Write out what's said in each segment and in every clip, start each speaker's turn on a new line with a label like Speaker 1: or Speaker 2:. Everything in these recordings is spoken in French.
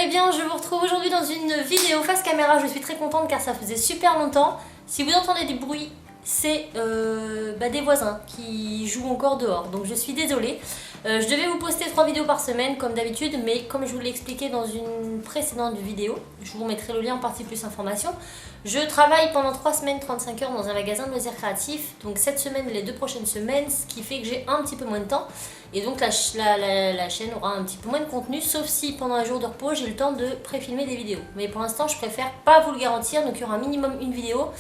Speaker 1: allez bien, je vous retrouve aujourd'hui dans une vidéo face caméra. Je suis très contente car ça faisait super longtemps. Si vous entendez du bruit, c'est des voisins qui jouent encore dehors, donc je suis désolée. Je devais vous poster 3 vidéos par semaine comme d'habitude, mais comme je vous l'ai expliqué dans une précédente vidéo, je vous mettrai le lien en partie plus information. Je travaille pendant 3 semaines 35 heures dans un magasin de loisirs créatifs, donc cette semaine et les 2 prochaines semaines, ce qui fait que j'ai un petit peu moins de temps. Et donc la chaîne aura un petit peu moins de contenu, sauf si pendant un jour de repos j'ai le temps de pré-filmer des vidéos. Mais pour l'instant je préfère pas vous le garantir, donc il y aura minimum une vidéo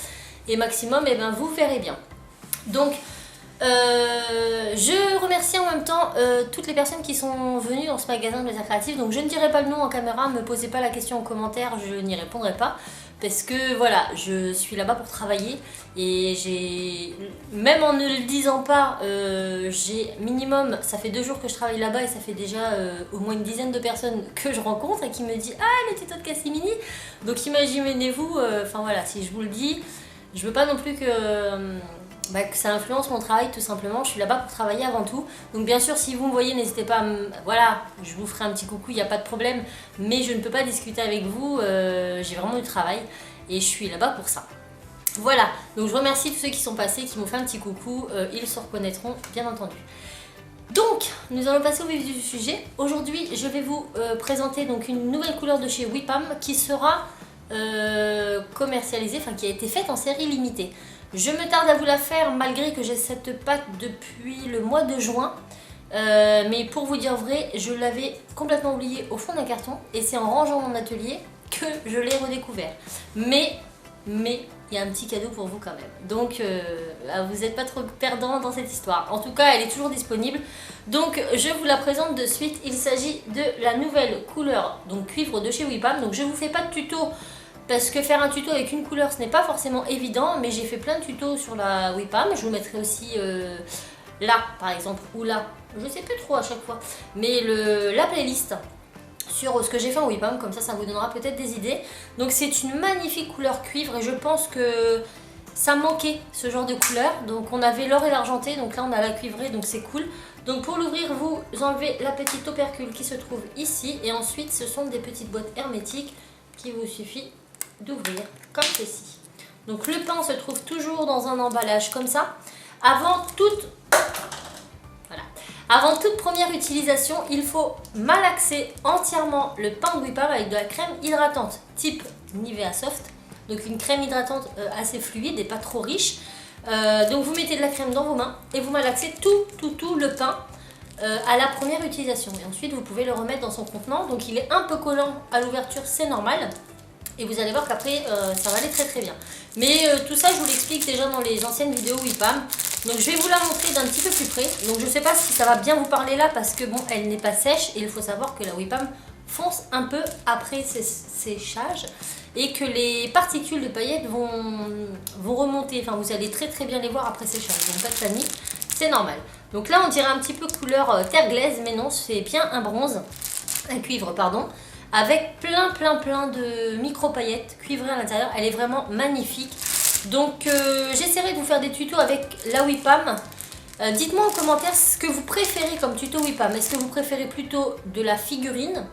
Speaker 1: et maximum vous verrez bien. Donc je remercie en même temps toutes les personnes qui sont venues dans ce magasin de loisirs créatifs. Donc je ne dirai pas le nom en caméra, ne me posez pas la question en commentaire, je n'y répondrai pas. Parce que voilà, je suis là-bas pour travailler et j'ai, même en ne le disant pas, j'ai minimum, ça fait 2 jours que je travaille là-bas et ça fait déjà au moins une dizaine de personnes que je rencontre et qui me disent « Ah, le tuto de Cassimini !» Donc imaginez-vous, enfin voilà, si je vous le dis, je veux pas non plus que ça influence mon travail tout simplement. Je suis là-bas pour travailler avant tout. Donc bien sûr, si vous me voyez, n'hésitez pas à voilà, je vous ferai un petit coucou, il n'y a pas de problème. Mais je ne peux pas discuter avec vous, j'ai vraiment du travail et je suis là-bas pour ça. Voilà, donc je remercie tous ceux qui sont passés, qui m'ont fait un petit coucou, ils se reconnaîtront bien entendu. Donc, nous allons passer au vif du sujet. Aujourd'hui, je vais vous présenter donc une nouvelle couleur de chez WIPAM qui sera commercialisée, enfin qui a été faite en série limitée. Je me tarde à vous la faire malgré que j'ai cette pâte depuis le mois de juin. Mais pour vous dire vrai, je l'avais complètement oubliée au fond d'un carton. Et c'est en rangeant mon atelier que je l'ai redécouvert. Mais il y a un petit cadeau pour vous quand même. Donc vous n'êtes pas trop perdant dans cette histoire. En tout cas, elle est toujours disponible. Donc je vous la présente de suite. Il s'agit de la nouvelle couleur donc cuivre de chez WIPAM. Donc je ne vous fais pas de tuto. Parce que faire un tuto avec une couleur ce n'est pas forcément évident, mais j'ai fait plein de tutos sur la WIPAM, je vous mettrai aussi là par exemple, ou là, je sais plus trop à chaque fois, mais la playlist sur ce que j'ai fait en WIPAM, comme ça vous donnera peut-être des idées. Donc c'est une magnifique couleur cuivre et je pense que ça manquait ce genre de couleur, donc on avait l'or et l'argenté, donc là on a la cuivrée, donc c'est cool. Donc pour l'ouvrir, vous enlevez la petite opercule qui se trouve ici, et ensuite ce sont des petites boîtes hermétiques qui vous suffit d'ouvrir comme ceci. Donc le pain se trouve toujours dans un emballage comme ça. Avant toute première utilisation, il faut malaxer entièrement le pain de WIPAM avec de la crème hydratante type Nivea Soft. Donc une crème hydratante assez fluide et pas trop riche. Donc vous mettez de la crème dans vos mains et vous malaxez tout le pain à la première utilisation. Et ensuite vous pouvez le remettre dans son contenant. Donc il est un peu collant à l'ouverture, c'est normal. Et vous allez voir qu'après ça va aller très bien. Mais tout ça je vous l'explique déjà dans les anciennes vidéos WIPAM. Donc je vais vous la montrer d'un petit peu plus près. Donc je ne sais pas si ça va bien vous parler là parce que bon, elle n'est pas sèche. Et il faut savoir que la WIPAM fonce un peu après séchage. Et que les particules de paillettes vont remonter. Enfin vous allez très bien les voir après séchage. Donc pas de panique, c'est normal. Donc là on dirait un petit peu couleur terre glaise. Mais non, c'est bien un bronze. Un cuivre pardon. Avec plein de micro paillettes cuivrées à l'intérieur. Elle est vraiment magnifique. Donc j'essaierai de vous faire des tutos avec la WIPAM. Dites-moi en commentaire ce que vous préférez comme tuto WIPAM. Est-ce que vous préférez plutôt de la figurine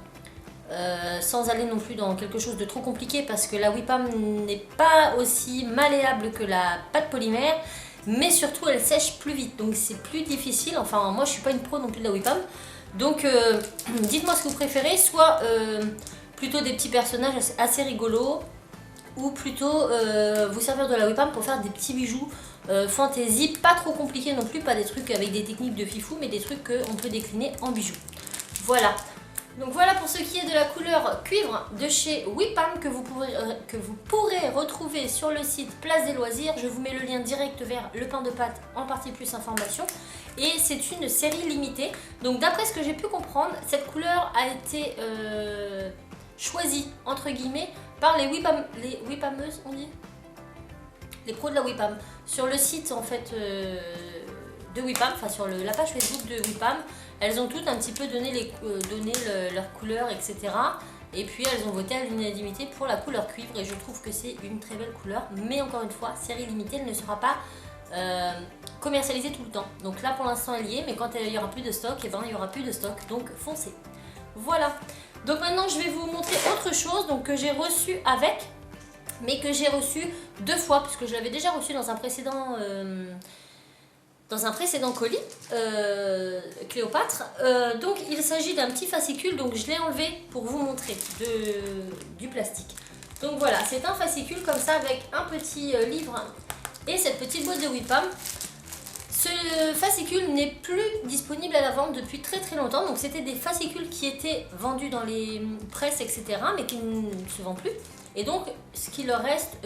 Speaker 1: sans aller non plus dans quelque chose de trop compliqué, parce que la WIPAM n'est pas aussi malléable que la pâte polymère, mais surtout elle sèche plus vite, donc c'est plus difficile. Enfin moi je suis pas une pro non plus de la WIPAM. Donc dites-moi ce que vous préférez, soit plutôt des petits personnages assez rigolos, ou plutôt vous servir de la WIPAM pour faire des petits bijoux fantaisie, pas trop compliqués non plus, pas des trucs avec des techniques de fifou, mais des trucs qu'on peut décliner en bijoux. Voilà. Donc voilà pour ce qui est de la couleur cuivre de chez WIPAM que vous pourrez retrouver sur le site Place des Loisirs. Je vous mets le lien direct vers le pain de pâte en partie plus information. Et c'est une série limitée. Donc d'après ce que j'ai pu comprendre, cette couleur a été choisie entre guillemets par les WIPAMeuses, on dit, les pros de la WIPAM. Sur le site en fait de WIPAM, enfin sur la page Facebook de WIPAM, elles ont toutes un petit peu donné leur couleur, etc. Et puis elles ont voté à l'unanimité pour la couleur cuivre et je trouve que c'est une très belle couleur. Mais encore une fois, série limitée, elle ne sera pas commercialisée tout le temps. Donc là pour l'instant elle y est, mais quand il n'y aura plus de stock, et ben il n'y aura plus de stock, donc foncez. Voilà. Donc maintenant je vais vous montrer autre chose donc, que j'ai reçu avec, mais que j'ai reçu 2 fois puisque je l'avais déjà reçu dans un précédent colis Cléopâtre. Donc il s'agit d'un petit fascicule, donc je l'ai enlevé pour vous montrer du plastique. Donc voilà, c'est un fascicule comme ça avec un petit livre et cette petite boîte de WIPAM. Ce fascicule n'est plus disponible à la vente depuis très très longtemps. Donc c'était des fascicules qui étaient vendus dans les presses, etc. mais qui ne se vendent plus. Et donc ce qu'il leur reste,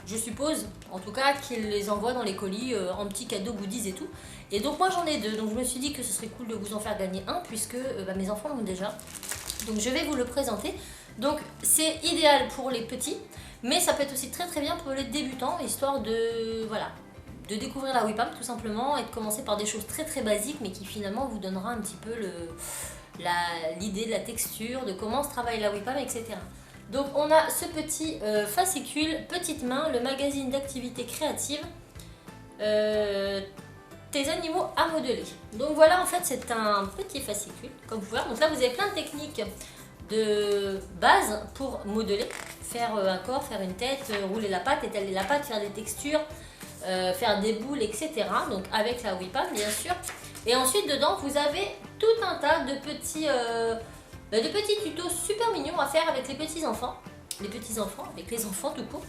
Speaker 1: je suppose, en tout cas, qu'ils les envoient dans les colis en petits cadeaux, goodies et tout. Et donc moi j'en ai 2. Donc je me suis dit que ce serait cool de vous en faire gagner un puisque mes enfants l'ont déjà. Donc je vais vous le présenter. Donc c'est idéal pour les petits, mais ça peut être aussi très très bien pour les débutants, histoire de... voilà, de découvrir la WIPAM tout simplement et de commencer par des choses très très basiques mais qui finalement vous donnera un petit peu l'idée de la texture, de comment se travaille la WIPAM, etc. Donc on a ce petit fascicule Petite Main, le magazine d'activités créatives, tes animaux à modeler. Donc voilà, en fait c'est un petit fascicule comme vous pouvez voir. Donc là vous avez plein de techniques de base pour modeler, faire un corps, faire une tête, rouler la pâte, étaler la pâte, faire des textures, faire des boules, etc. Donc avec la WIPAM bien sûr. Et ensuite dedans vous avez tout un tas de petits tutos super mignons à faire avec les petits enfants. Avec les enfants tout court.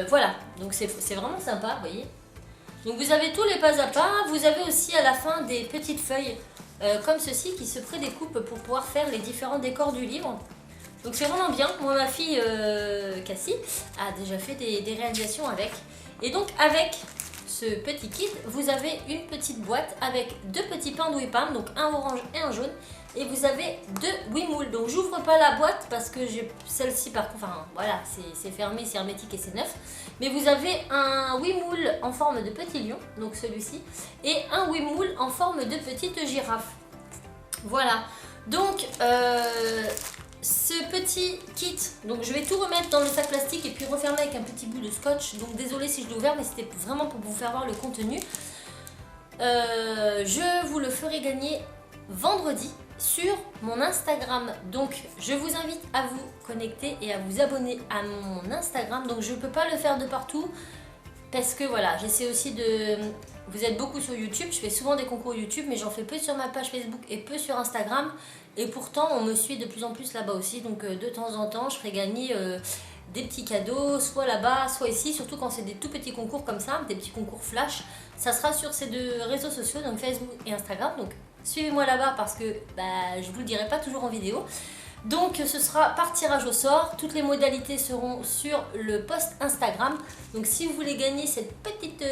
Speaker 1: Voilà, donc c'est vraiment sympa, vous voyez. Donc vous avez tous les pas à pas. Vous avez aussi à la fin des petites feuilles comme ceci qui se prédécoupent pour pouvoir faire les différents décors du livre. Donc c'est vraiment bien. Moi ma fille Cassie a déjà fait des réalisations avec. Et donc avec ce petit kit vous avez une petite boîte avec 2 petits pains de WIPAM, donc un orange et un jaune. Et vous avez 2 Wimoules. Donc j'ouvre pas la boîte parce que j'ai celle-ci par contre, enfin voilà, c'est fermé, c'est hermétique et c'est neuf. Mais vous avez un Wimoule en forme de petit lion, donc celui-ci, et un Wimoule en forme de petite girafe. Voilà. Donc ce petit kit, donc je vais tout remettre dans le sac plastique et puis refermer avec un petit bout de scotch. Donc désolé si je l'ai ouvert, mais c'était vraiment pour vous faire voir le contenu. Je vous le ferai gagner vendredi sur mon Instagram. Donc je vous invite à vous connecter et à vous abonner à mon Instagram. Donc je ne peux pas le faire de partout parce que voilà, j'essaie aussi de... Vous êtes beaucoup sur YouTube, je fais souvent des concours YouTube, mais j'en fais peu sur ma page Facebook et peu sur Instagram. Et pourtant on me suit de plus en plus là-bas aussi. Donc de temps en temps je ferai gagner des petits cadeaux, soit là-bas, soit ici, surtout quand c'est des tout petits concours comme ça, des petits concours flash. Ça sera sur ces 2 réseaux sociaux, donc Facebook et Instagram. Donc suivez-moi là-bas parce que je vous le dirai pas toujours en vidéo. Donc ce sera par tirage au sort. Toutes les modalités seront sur le post Instagram. Donc si vous voulez gagner cette petite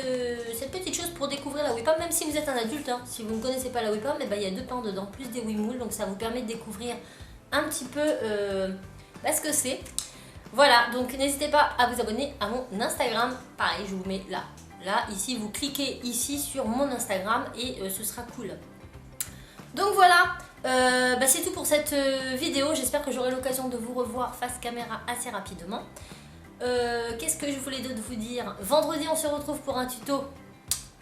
Speaker 1: chose pour découvrir la WIPAM, même si vous êtes un adulte, hein, si vous ne connaissez pas la WIPAM, il y a 2 pains dedans, plus des Wimoules. Donc ça vous permet de découvrir un petit peu ce que c'est. Voilà, donc n'hésitez pas à vous abonner à mon Instagram. Pareil, je vous mets là. Là, ici, vous cliquez ici sur mon Instagram et ce sera cool. Donc voilà, c'est tout pour cette vidéo. J'espère que j'aurai l'occasion de vous revoir face caméra assez rapidement. Qu'est-ce que je voulais d'autre vous dire? Vendredi, on se retrouve pour un tuto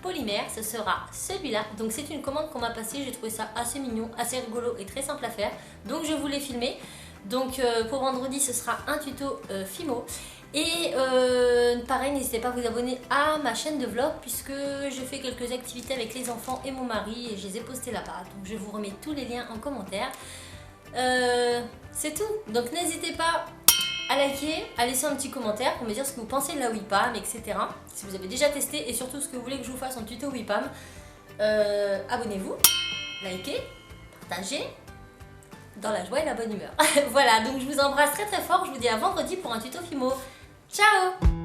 Speaker 1: polymère. Ce sera celui-là. Donc c'est une commande qu'on m'a passée. J'ai trouvé ça assez mignon, assez rigolo et très simple à faire. Donc je vous l'ai filmé. Donc pour vendredi, ce sera un tuto Fimo. Et pareil, n'hésitez pas à vous abonner à ma chaîne de vlog puisque je fais quelques activités avec les enfants et mon mari et je les ai postées là-bas. Donc je vous remets tous les liens en commentaire. C'est tout. Donc n'hésitez pas à liker, à laisser un petit commentaire pour me dire ce que vous pensez de la WIPAM, etc. Si vous avez déjà testé et surtout ce que vous voulez que je vous fasse en tuto WIPAM. Abonnez-vous, likez, partagez. Dans la joie et la bonne humeur. Voilà, donc je vous embrasse très très fort. Je vous dis à vendredi pour un tuto Fimo. Ciao!